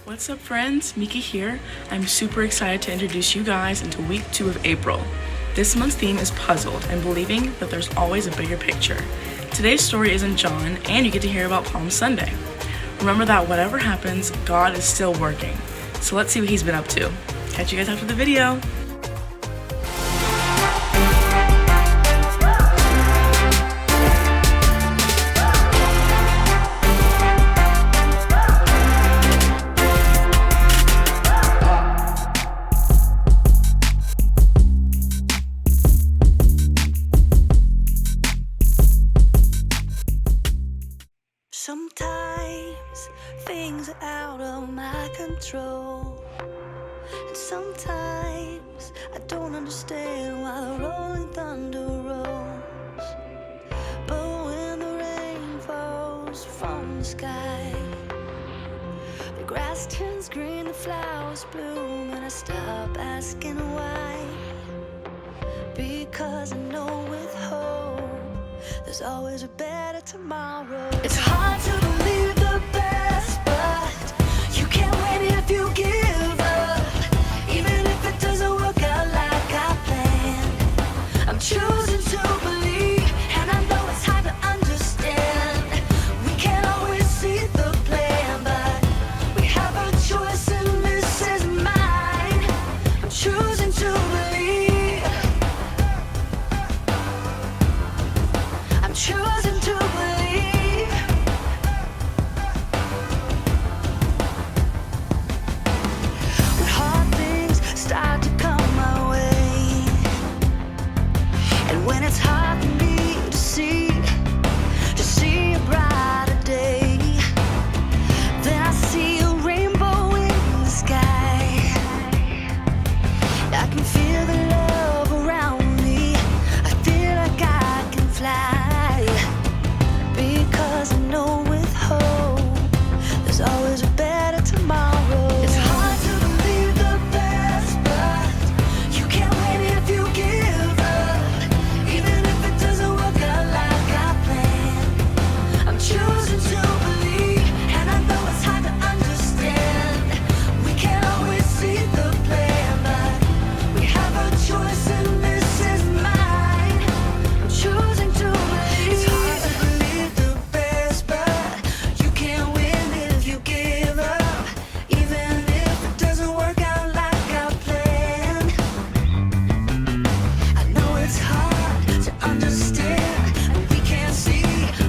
What's up friends, Mika here. I'm super excited to introduce you guys into week 2 of April. This month's theme is puzzled and believing that there's always a bigger picture. Today's story isn't John, and you get to hear about Palm Sunday. Remember that whatever happens, God is still working. So let's see what he's been up to. Catch you guys after the video. Sometimes things are out of my control, and sometimes I don't understand why the rolling thunder rolls. But when the rain falls from the sky, the grass turns green, the flowers bloom, and I stop asking why. Because I know with hope there's always a better tomorrow. It's hard to believe the best, but you can't win if you give up. Even if it doesn't work out like I planned, I'm choosing to believe, and I know it's hard to understand. We can't always see the plan, but we have a choice and this is mine. I'm choosing to believe. I'm choosing to believe. When hard things start to come my way, and when it's hard for me to see a brighter day, then I see a rainbow in the sky. I can feel the love around me. I feel like I can fly, because I know with hope there's always a better tomorrow. It's hard to believe the best, but you can't win if you give up. Even if it doesn't work out like I planned, I'm choosing to believe, and I know it's hard to understand. We can't always see the plan, but we have a choice and this is mine. I'm choosing to believe. It's hard to believe the best, but you can't win if you give up. Even if it doesn't work out like I planned, I know it's hard to understand, but we can't see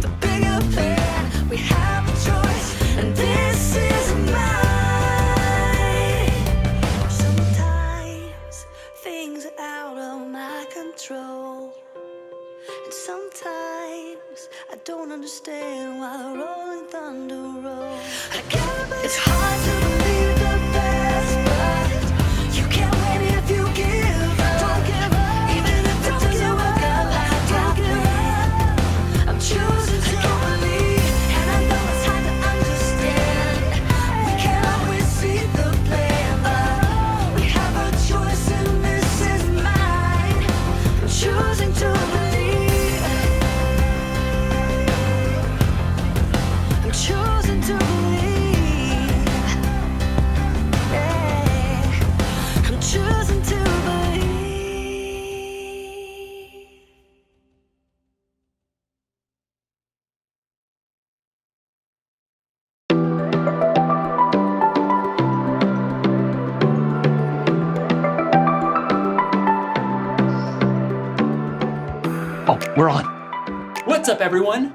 the bigger plan. We have a choice, and this is mine. Sometimes things are out of my control, and sometimes I don't understand why the rolling thunder rolls. It's hard to believe the best, but you can't win if you give up. Don't give up. Even if it doesn't work out like I planned, I'm choosing to believe, and I know it's hard to understand. We can't always see the plan, but we have a choice and this is mine. I'm choosing to believe. I'm choosing to believe. Yeah. I'm choosing to believe. Oh, we're on. What's up, everyone?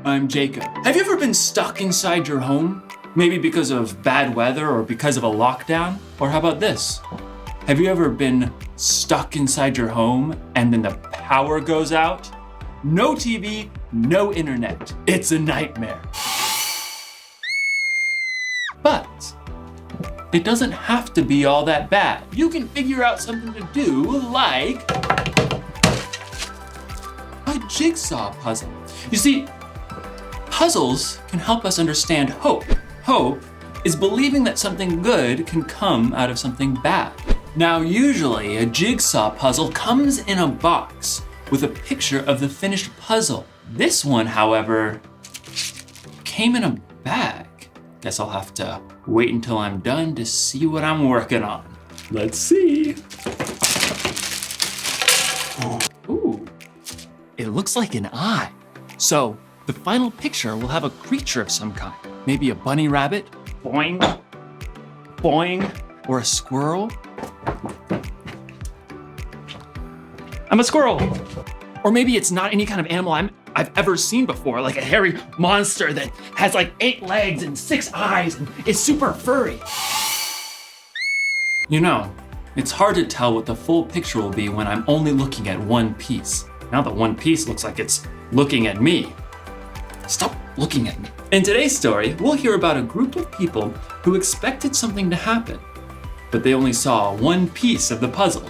I'm Jacob. Have you ever been stuck inside your home? Maybe because of bad weather or because of a lockdown? Or how about this? Have you ever been stuck inside your home and then the power goes out? No TV, no internet. It's a nightmare. But it doesn't have to be all that bad. You can figure out something to do like a jigsaw puzzle. You see, puzzles can help us understand hope. Hope is believing that something good can come out of something bad. Now, usually a jigsaw puzzle comes in a box with a picture of the finished puzzle. This one, however, came in a bag. Guess I'll have to wait until I'm done to see what I'm working on. Let's see. Ooh, it looks like an eye. So the final picture will have a creature of some kind. Maybe a bunny rabbit, boing, boing, or a squirrel. I'm a squirrel. Or maybe it's not any kind of animal I've ever seen before, like a hairy monster that has like 8 legs and 6 eyes and is super furry. You know, it's hard to tell what the full picture will be when I'm only looking at one piece. Now that one piece looks like it's looking at me. Stop looking at me. In today's story, we'll hear about a group of people who expected something to happen, but they only saw one piece of the puzzle.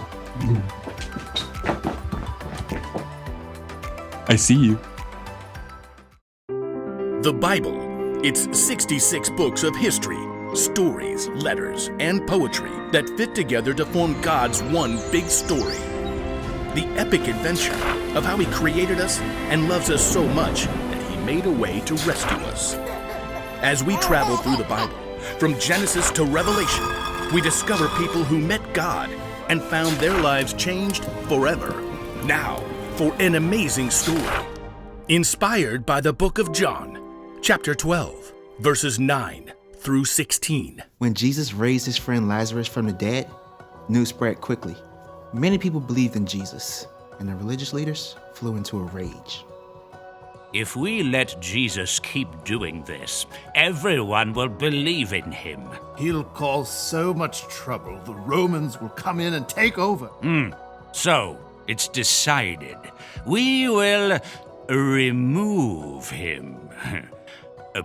I see you. The Bible. It's 66 books of history, stories, letters, and poetry that fit together to form God's one big story. The epic adventure of how He created us and loves us so much that He made a way to rescue us. As we travel through the Bible, from Genesis to Revelation, we discover people who met God and found their lives changed forever. Now, for an amazing story, inspired by the book of John, chapter 12, verses 9 through 16. When Jesus raised his friend Lazarus from the dead, news spread quickly. Many people believed in Jesus, and the religious leaders flew into a rage. If we let Jesus keep doing this, everyone will believe in him. He'll cause so much trouble, the Romans will come in and take over. So, it's decided. We will remove him.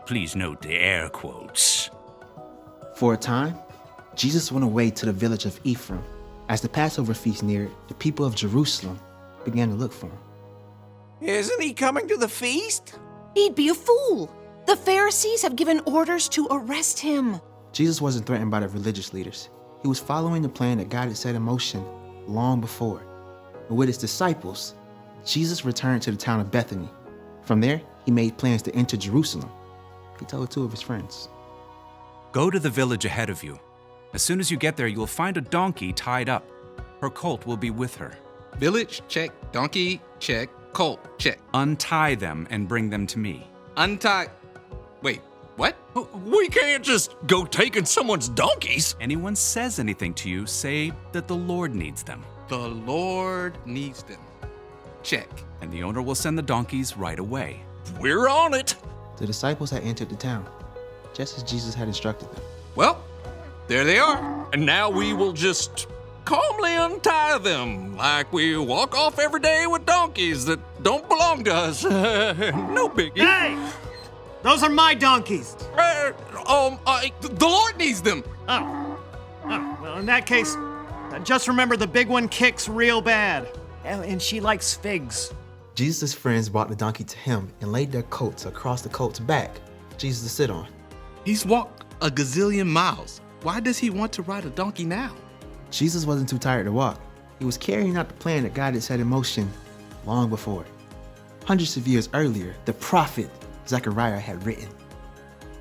Please note the air quotes. For a time, Jesus went away to the village of Ephraim. As the Passover feast neared, the people of Jerusalem began to look for him. Isn't he coming to the feast? He'd be a fool. The Pharisees have given orders to arrest him. Jesus wasn't threatened by the religious leaders. He was following the plan that God had set in motion long before. And with his disciples, Jesus returned to the town of Bethany. From there, he made plans to enter Jerusalem. He told 2 of his friends. Go to the village ahead of you. As soon as you get there, you will find a donkey tied up. Her colt will be with her. Village, check. Donkey, check. Colt, check. Untie them and bring them to me. Untie. Wait, what? We can't just go taking someone's donkeys. Anyone says anything to you, say that the Lord needs them. The Lord needs them. Check. And the owner will send the donkeys right away. We're on it. The disciples had entered the town, just as Jesus had instructed them. Well, there they are. And now we will just calmly untie them like we walk off every day with donkeys that don't belong to us. No biggie. Hey! Those are my donkeys. The Lord needs them. Oh, well, in that case, just remember the big one kicks real bad. And she likes figs. Jesus' friends brought the donkey to him and laid their coats across the colt's back for Jesus to sit on. He's walked a gazillion miles. Why does he want to ride a donkey now? Jesus wasn't too tired to walk. He was carrying out the plan that God had set in motion long before. Hundreds of years earlier, the prophet Zechariah had written,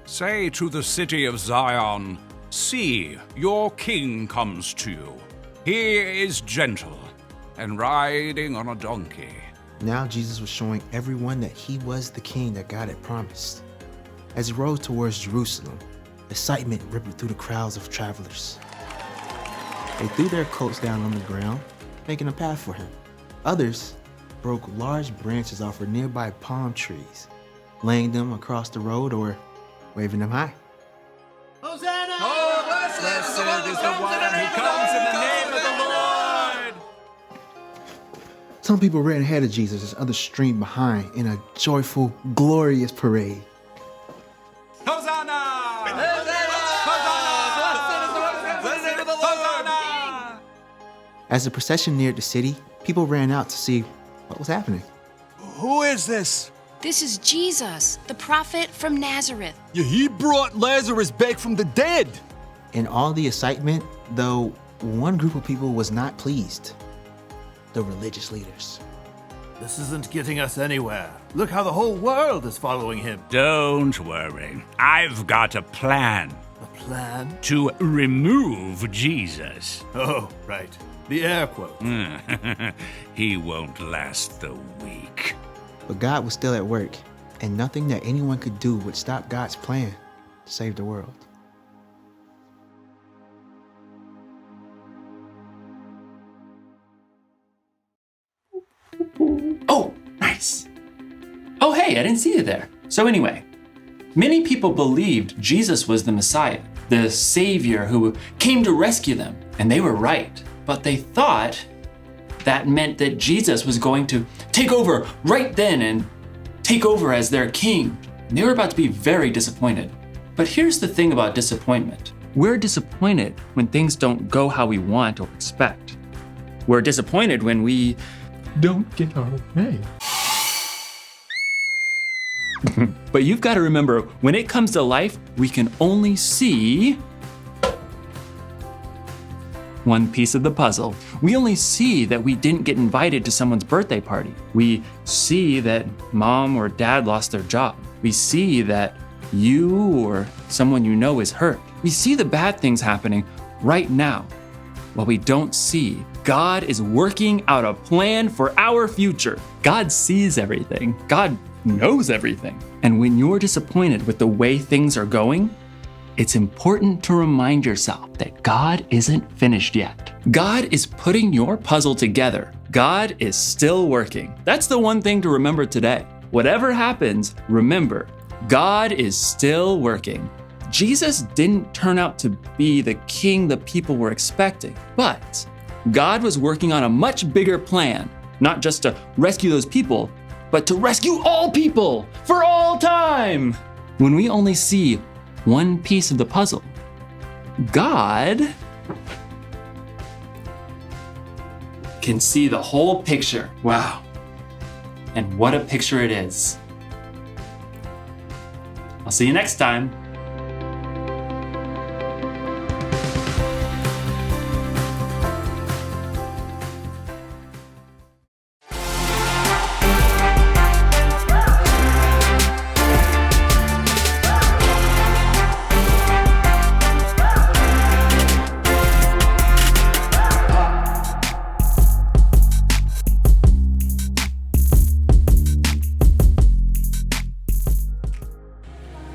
Say to the city of Zion, see, your king comes to you. He is gentle and riding on a donkey. Now Jesus was showing everyone that he was the king that God had promised. As he rode towards Jerusalem, excitement rippled through the crowds of travelers. They threw their coats down on the ground, making a path for him. Others broke large branches off of nearby palm trees, laying them across the road or waving them high. Hosanna! Oh, blessed is the one who comes in the name of the Lord. Some people ran ahead of Jesus as others streamed behind in a joyful, glorious parade. Hosanna! Hosanna! As the procession neared the city, people ran out to see what was happening. Who is this? This is Jesus, the prophet from Nazareth. Yeah, he brought Lazarus back from the dead. In all the excitement, though, one group of people was not pleased. The religious leaders. This isn't getting us anywhere. Look how the whole world is following him. Don't worry. I've got a plan. A plan? To remove Jesus. Oh, right. The air quote. He won't last the week. But God was still at work, and nothing that anyone could do would stop God's plan to save the world. Oh, nice. Oh, hey, I didn't see you there. So anyway, many people believed Jesus was the Messiah, the Savior who came to rescue them, and they were right. But they thought that meant that Jesus was going to take over right then and take over as their king. And they were about to be very disappointed. But here's the thing about disappointment. We're disappointed when things don't go how we want or expect. We're disappointed when we don't get our way. But you've got to remember, when it comes to life, we can only see one piece of the puzzle. We only see that we didn't get invited to someone's birthday party. We see that mom or dad lost their job. We see that you or someone you know is hurt. We see the bad things happening right now. While we don't see, God is working out a plan for our future. God sees everything. God knows everything. And when you're disappointed with the way things are going, it's important to remind yourself that God isn't finished yet. God is putting your puzzle together. God is still working. That's the one thing to remember today. Whatever happens, remember, God is still working. Jesus didn't turn out to be the king the people were expecting, but God was working on a much bigger plan, not just to rescue those people, but to rescue all people for all time. When we only see one piece of the puzzle, God can see the whole picture. Wow. And what a picture it is. I'll see you next time.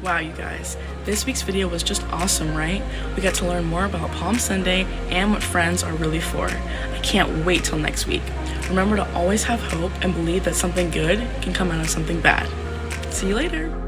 Wow, you guys, this week's video was just awesome, right? We got to learn more about Palm Sunday and what friends are really for. I can't wait till next week. Remember to always have hope and believe that something good can come out of something bad. See you later.